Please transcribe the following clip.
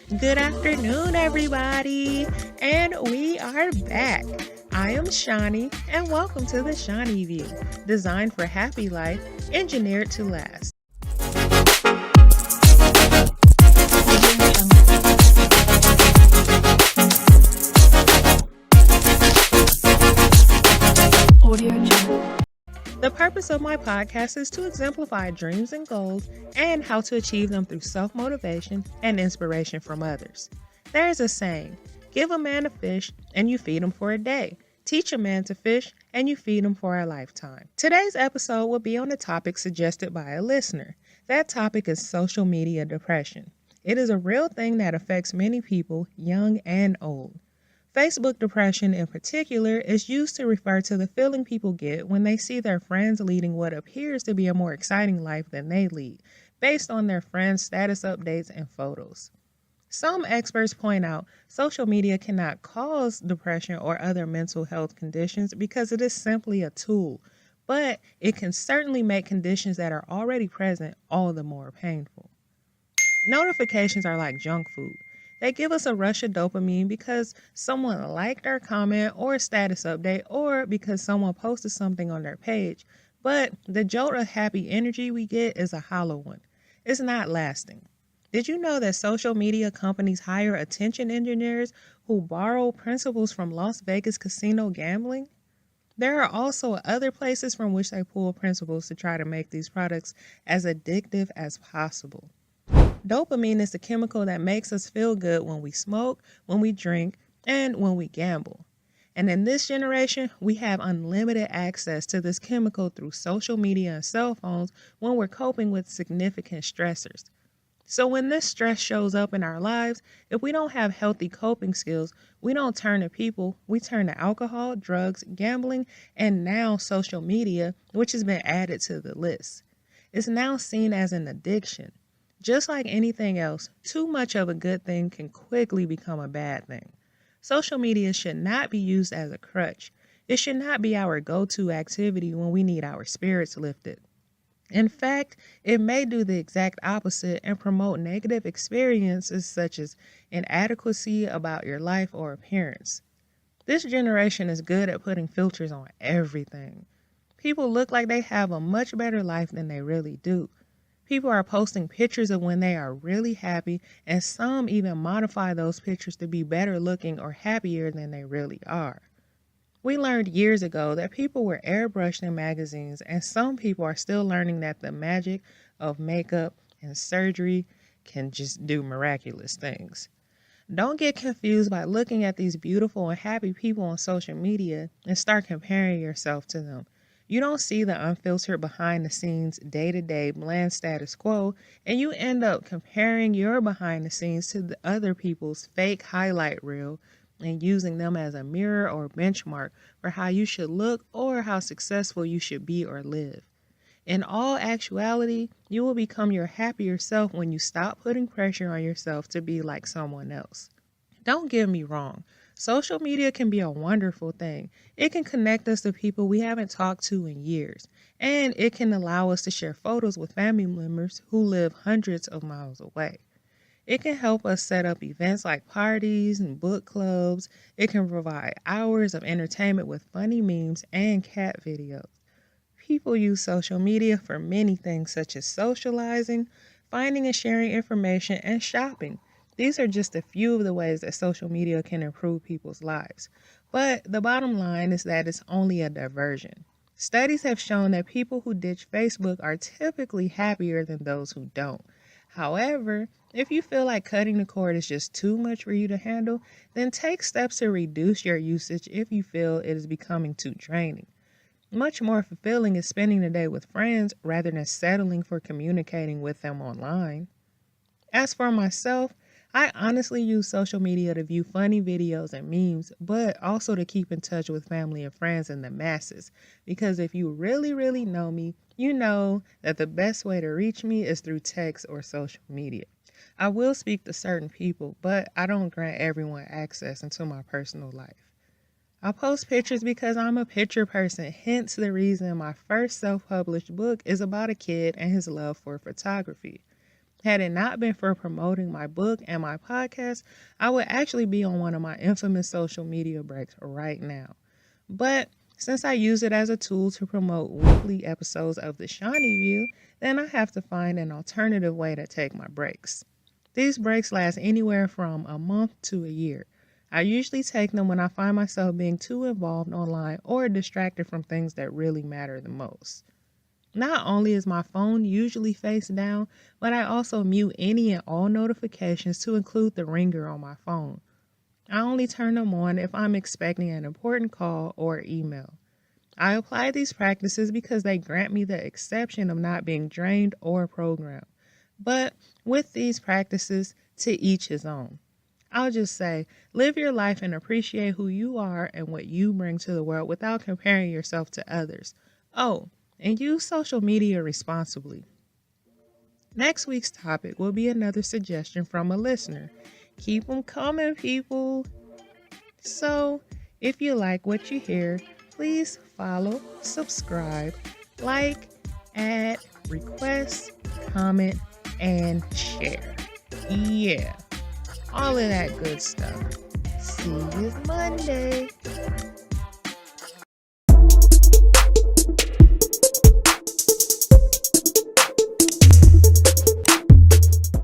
Good afternoon, everybody, and we are back. I am Shawnee, and welcome to the Shawnee View, designed for happy life, engineered to last. The purpose of my podcast is to exemplify dreams and goals and how to achieve them through self motivation and inspiration from others. There is a saying, give a man a fish and you feed him for a day. Teach a man to fish and you feed him for a lifetime. Today's episode will be on a topic suggested by a listener. That topic is social media depression. It is a real thing that affects many people, young and old. Facebook depression in particular is used to refer to the feeling people get when they see their friends leading what appears to be a more exciting life than they lead, based on their friends' status updates and photos. Some experts point out social media cannot cause depression or other mental health conditions because it is simply a tool, but it can certainly make conditions that are already present all the more painful. Notifications are like junk food. They give us a rush of dopamine because someone liked our comment or status update or because someone posted something on their page. But the jolt of happy energy we get is a hollow one. It's not lasting. Did you know that social media companies hire attention engineers who borrow principles from Las Vegas casino gambling? There are also other places from which they pull principles to try to make these products as addictive as possible. Dopamine is the chemical that makes us feel good when we smoke, when we drink, and when we gamble. And in this generation, we have unlimited access to this chemical through social media and cell phones when we're coping with significant stressors. So when this stress shows up in our lives, if we don't have healthy coping skills, we don't turn to people, we turn to alcohol, drugs, gambling, and now social media, which has been added to the list. It's now seen as an addiction. Just like anything else, too much of a good thing can quickly become a bad thing. Social media should not be used as a crutch. It should not be our go-to activity when we need our spirits lifted. In fact, it may do the exact opposite and promote negative experiences such as inadequacy about your life or appearance. This generation is good at putting filters on everything. People look like they have a much better life than they really do. People are posting pictures of when they are really happy, and some even modify those pictures to be better looking or happier than they really are. We learned years ago that people were airbrushed in magazines, and some people are still learning that the magic of makeup and surgery can just do miraculous things. Don't get confused by looking at these beautiful and happy people on social media and start comparing yourself to them. You don't see the unfiltered behind the scenes, day-to-day bland status quo, and you end up comparing your behind the scenes to the other people's fake highlight reel and using them as a mirror or benchmark for how you should look or how successful you should be or live. In all actuality, you will become your happier self when you stop putting pressure on yourself to be like someone else. Don't get me wrong. Social media can be a wonderful thing. It can connect us to people we haven't talked to in years, and it can allow us to share photos with family members who live hundreds of miles away. It can help us set up events like parties and book clubs. It can provide hours of entertainment with funny memes and cat videos. People use social media for many things such as socializing, finding and sharing information, and shopping. These are just a few of the ways that social media can improve people's lives. But the bottom line is that it's only a diversion. Studies have shown that people who ditch Facebook are typically happier than those who don't. However, if you feel like cutting the cord is just too much for you to handle, then take steps to reduce your usage if you feel it is becoming too draining. Much more fulfilling is spending the day with friends rather than settling for communicating with them online. As for myself, I honestly use social media to view funny videos and memes, but also to keep in touch with family and friends in the masses. Because if you really know me, you know that the best way to reach me is through text or social media. I will speak to certain people, but I don't grant everyone access into my personal life. I post pictures because I'm a picture person, hence the reason my first self-published book is about a kid and his love for photography. Had it not been for promoting my book and my podcast, I would actually be on one of my infamous social media breaks right now. But since I use it as a tool to promote weekly episodes of The Shawnee View, then I have to find an alternative way to take my breaks. These breaks last anywhere from a month to a year. I usually take them when I find myself being too involved online or distracted from things that really matter the most. Not only is my phone usually face down, but I also mute any and all notifications to include the ringer on my phone. I only turn them on if I'm expecting an important call or email. I apply these practices because they grant me the exception of not being drained or programmed. But with these practices, to each his own. I'll just say, live your life and appreciate who you are and what you bring to the world without comparing yourself to others. Oh, and use social media responsibly. Next week's topic will be another suggestion from a listener. Keep them coming, people. So, if you like what you hear, please follow, subscribe, like, add, request, comment, and share. Yeah, all of that good stuff. See you Monday.